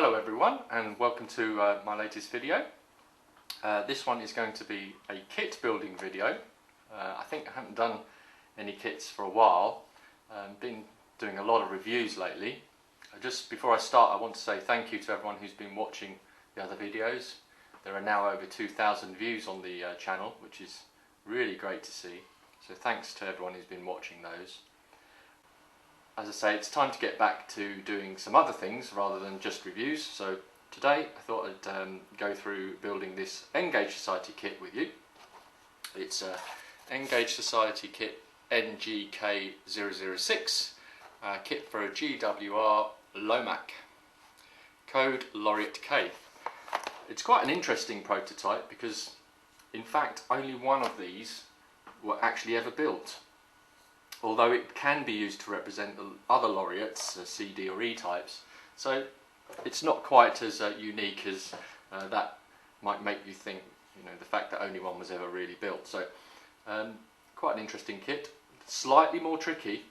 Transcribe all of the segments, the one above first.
Hello everyone and welcome to my latest video. This one is going to be a kit building video. I think I haven't done any kits for a while. Been doing a lot of reviews lately. Just before I start, I want to say thank you to everyone who's been watching the other videos. There are now over 2,000 views on the channel, which is really great to see. So thanks to everyone who's been watching those. As I say, it's time to get back to doing some other things rather than just reviews. So today I thought I'd go through building this N-Gage Society kit with you. It's a N-Gage Society kit NGK006 kit for a GWR Lowmac, code Loriat K. It's quite an interesting prototype because in fact only one of these were actually ever built. Although it can be used to represent the other laureates, C, D or E types, so it's not quite as unique as that might make you think, you know, the fact that only one was ever really built. So quite an interesting kit, slightly more tricky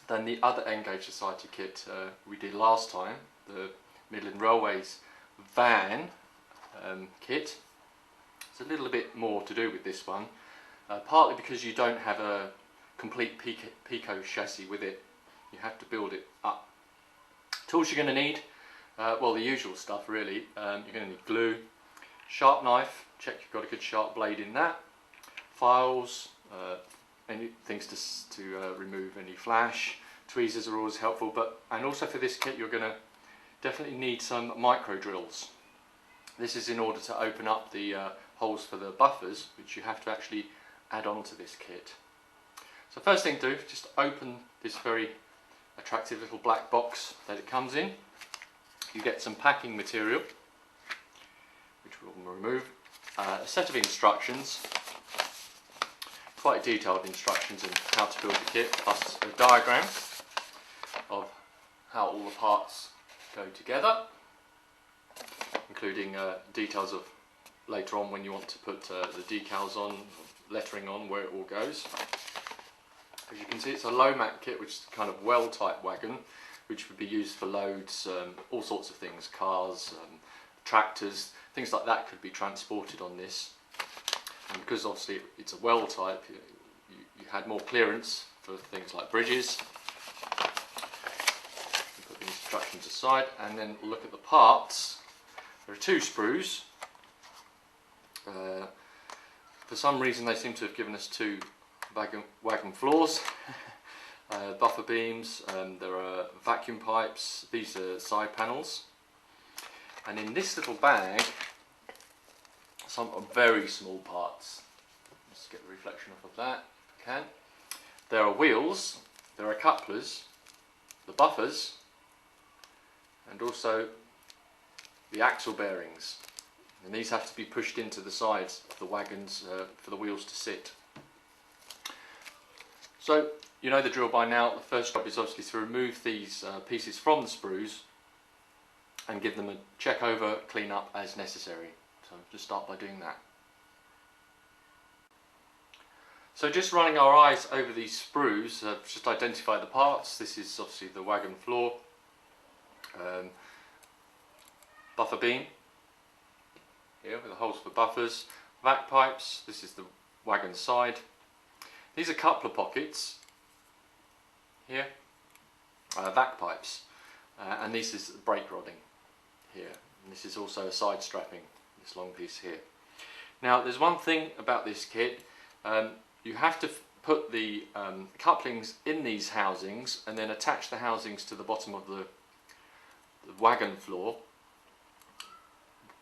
than the other N-Gage Society kit we did last time, the Midland Railways van kit. There's a little bit more to do with this one, partly because you don't have a complete Pico chassis with it. You have to build it up. Tools you're going to need, well, the usual stuff really. You're going to need glue, sharp knife, check you've got a good sharp blade in that, files, any things to remove any flash, tweezers are always helpful, and also for this kit you're going to definitely need some micro drills. This is in order to open up the holes for the buffers, which you have to actually add on to this kit. So first thing to do, just open this very attractive little black box that it comes in. You get some packing material, which we'll remove, a set of instructions, quite detailed instructions on how to build the kit, plus a diagram of how all the parts go together, including details of later on when you want to put the decals on, lettering on, where it all goes. As you can see, it's a Lowmac kit, which is a kind of well type wagon, which would be used for loads, all sorts of things, cars, tractors, things like that could be transported on this. And because obviously it's a well type, you had more clearance for things like bridges. Put the instructions aside and then look at the parts. There are two sprues. For some reason they seem to have given us two wagon floors, buffer beams, there are vacuum pipes, these are side panels, and in this little bag some very small parts. Let's get the reflection off of that if I can. There are wheels, there are couplers, the buffers, and also the axle bearings, and these have to be pushed into the sides of the wagons for the wheels to sit. So you know the drill by now. The first job is obviously to remove these pieces from the sprues and give them a check over, clean up as necessary. So just start by doing that. So just running our eyes over these sprues, just identify the parts. This is obviously the wagon floor, buffer beam here with the holes for buffers, vac pipes, this is the wagon side. These are coupler pockets here, vac pipes, and this is brake rodding here. And this is also a side strapping, this long piece here. Now there's one thing about this kit, you have to put the couplings in these housings and then attach the housings to the bottom of the wagon floor.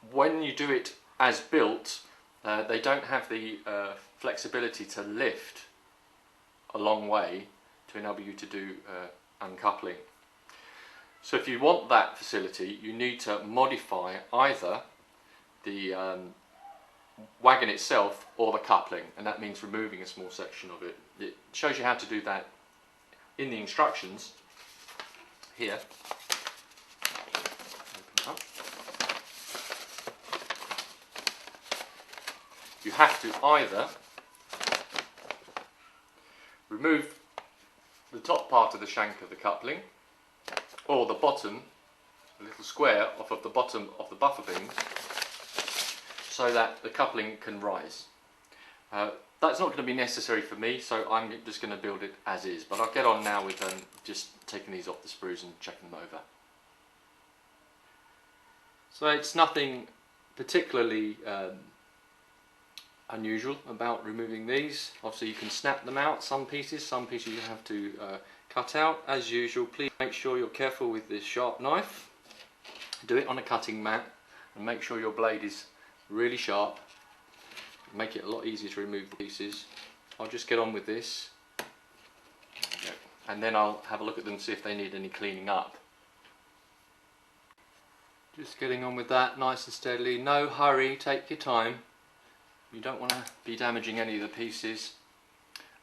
When you do it as built, they don't have the flexibility to lift a long way to enable you to do uncoupling. So if you want that facility, you need to modify either the wagon itself or the coupling, and that means removing a small section of it. It shows you how to do that in the instructions here. Open up. You have to either remove the top part of the shank of the coupling or the bottom a little square off of the bottom of the buffer beam so that the coupling can rise. That's not going to be necessary for me, so I'm just going to build it as is, but I'll get on now with just taking these off the sprues and checking them over. So it's nothing particularly unusual about removing these. Obviously you can snap them out, some pieces you have to cut out. As usual, please make sure you're careful with this sharp knife. Do it on a cutting mat and make sure your blade is really sharp. Make it a lot easier to remove the pieces. I'll just get on with this and then I'll have a look at them and see if they need any cleaning up. Just getting on with that nice and steadily, no hurry, take your time. You don't want to be damaging any of the pieces.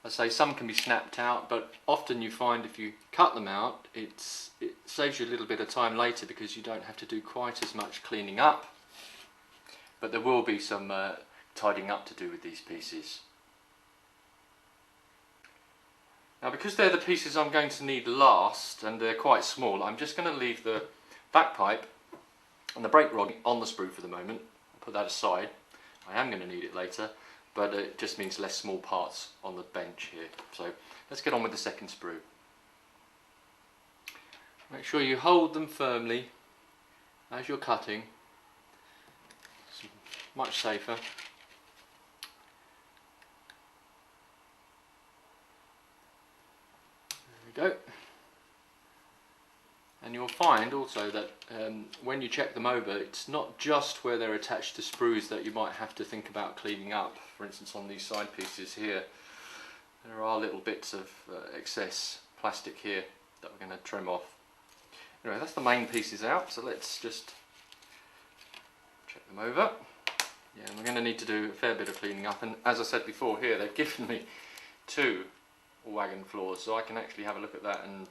I say some can be snapped out, but often you find if you cut them out it saves you a little bit of time later because you don't have to do quite as much cleaning up. But there will be some tidying up to do with these pieces. Now because they're the pieces I'm going to need last and they're quite small, I'm just going to leave the back pipe and the brake rod on the sprue for the moment. I'll put that aside. I am going to need it later, but it just means less small parts on the bench here. So let's get on with the second sprue. Make sure you hold them firmly as you're cutting. It's much safer. There we go. And you'll find also that when you check them over, it's not just where they're attached to sprues that you might have to think about cleaning up. For instance, on these side pieces here, there are little bits of excess plastic here that we're going to trim off. Anyway, that's the main pieces out, so let's just check them over. Yeah, and we're going to need to do a fair bit of cleaning up, and as I said before here, they've given me 2 wagon floors, so I can actually have a look at that and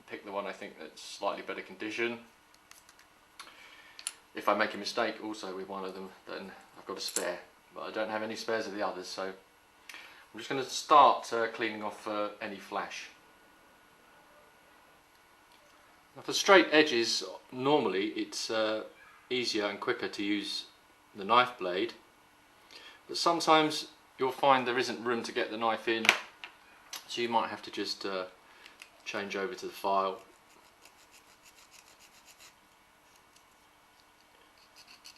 pick the one I think that's slightly better condition. If I make a mistake also with one of them, then I've got a spare, but I don't have any spares of the others, so I'm just going to start cleaning off any flash. Now for straight edges, normally it's easier and quicker to use the knife blade, but sometimes you'll find there isn't room to get the knife in, so you might have to just change over to the file.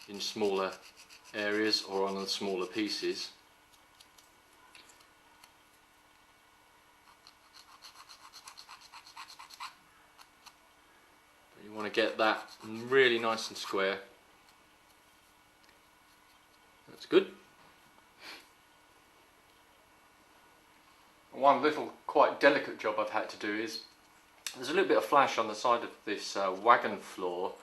In smaller areas or on the smaller pieces. But you want to get that really nice and square. That's good. One little quite delicate job I've had to do is there's a little bit of flash on the side of this wagon floor,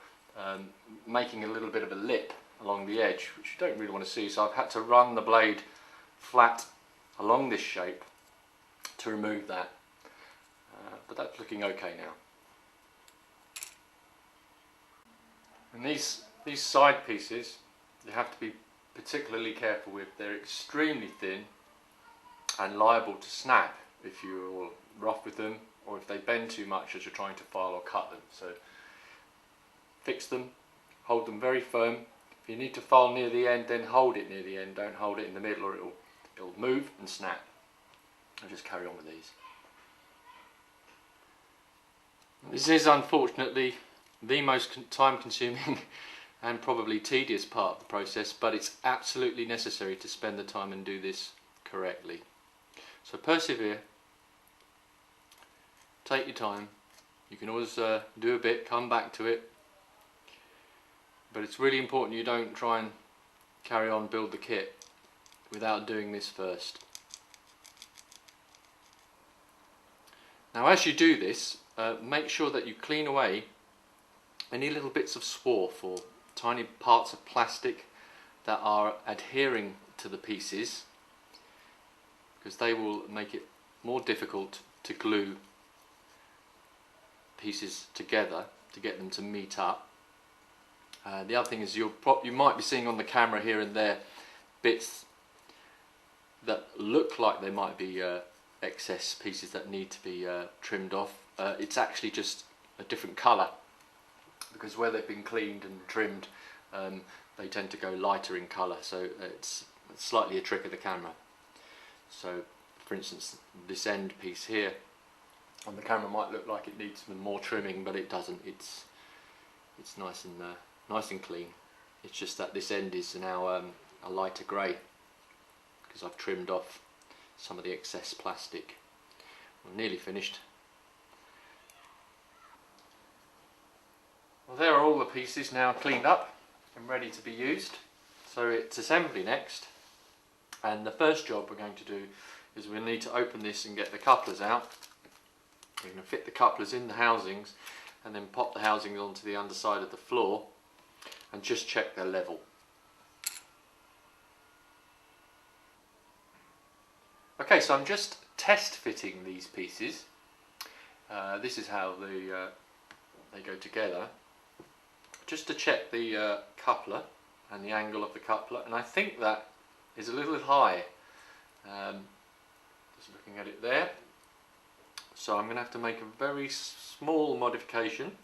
making a little bit of a lip along the edge, which you don't really want to see, so I've had to run the blade flat along this shape to remove that, but that's looking okay now. And these side pieces you have to be particularly careful with. They're extremely thin and liable to snap if you're rough with them, or if they bend too much as you're trying to file or cut them. So fix them, hold them very firm. If you need to file near the end, then hold it near the end, don't hold it in the middle or it'll move and snap. I'll just carry on with these. This is unfortunately the most time consuming and probably tedious part of the process, but it's absolutely necessary to spend the time and do this correctly. So persevere, take your time. You can always do a bit, come back to it, but it's really important you don't try and carry on build the kit without doing this first. Now as you do this, make sure that you clean away any little bits of swarf or tiny parts of plastic that are adhering to the pieces, because they will make it more difficult to glue pieces together to get them to meet up. The other thing is you might be seeing on the camera here and there bits that look like they might be excess pieces that need to be trimmed off. It's actually just a different colour because where they've been cleaned and trimmed, they tend to go lighter in colour, so it's slightly a trick of the camera. So for instance, this end piece here on the camera might look like it needs some more trimming, but it doesn't. It's nice and clean. It's just that this end is now a lighter grey because I've trimmed off some of the excess plastic. I'm nearly finished. Well, there are all the pieces now cleaned up and ready to be used. So it's assembly next, and the first job we're going to do is we'll need to open this and get the couplers out. We're going to fit the couplers in the housings and then pop the housings onto the underside of the floor and just check their level. Okay, so I'm just test fitting these pieces. This is how they go together. Just to check the coupler and the angle of the coupler, and I think that is a little high. Just looking at it there. So I'm going to have to make a very small modification.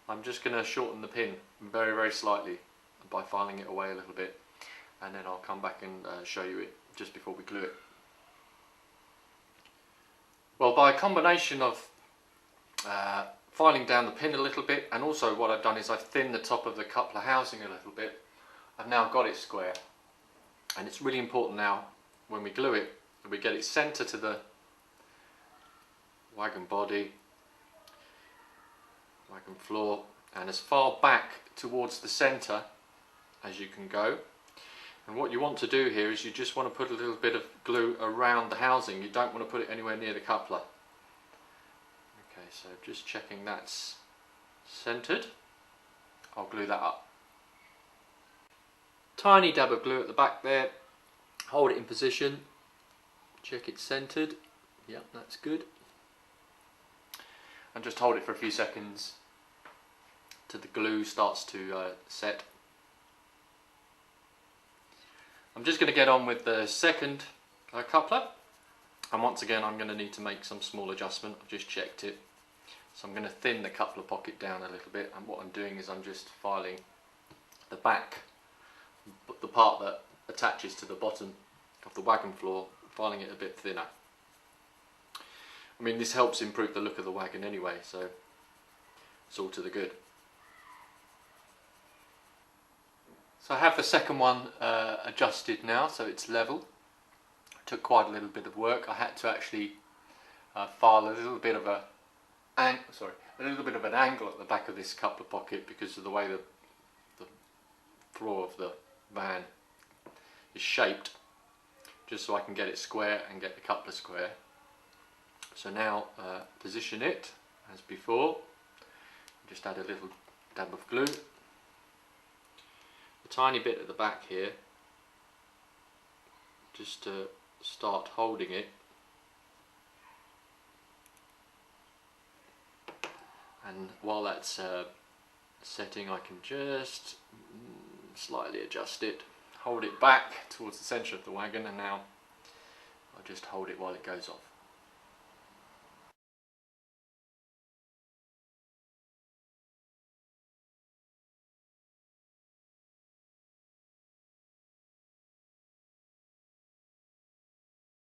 I'm just going to shorten the pin very, very slightly by filing it away a little bit, and then I'll come back and show you it just before we glue it. Well, by a combination of filing down the pin a little bit, and also what I've done is I've thinned the top of the coupler housing a little bit, I've now got it square. And it's really important now when we glue it that we get it centre to the wagon body, wagon floor, and as far back towards the centre as you can go. And what you want to do here is you just want to put a little bit of glue around the housing. You don't want to put it anywhere near the coupler. Okay, so just checking that's centred. I'll glue that up. Tiny dab of glue at the back there. Hold it in position. Check it's centred. Yep, that's good. And just hold it for a few seconds till the glue starts to set. I'm just going to get on with the second coupler, and once again I'm going to need to make some small adjustment. I've just checked it, so I'm going to thin the coupler pocket down a little bit, and what I'm doing is I'm just filing the back, the part that attaches to the bottom of the wagon floor, filing it a bit thinner. I mean, this helps improve the look of the wagon anyway, so it's all to the good. So I have the second one adjusted now, so it's level. It took quite a little bit of work. I had to actually file a little bit of an angle at the back of this coupler pocket because of the way the floor of the van is shaped, just so I can get it square and get the coupler square. So now position it as before. Just add a little dab of glue. A tiny bit at the back here, just to start holding it. And while that's setting, I can just slightly adjust it, hold it back towards the centre of the wagon, and now I'll just hold it while it goes off.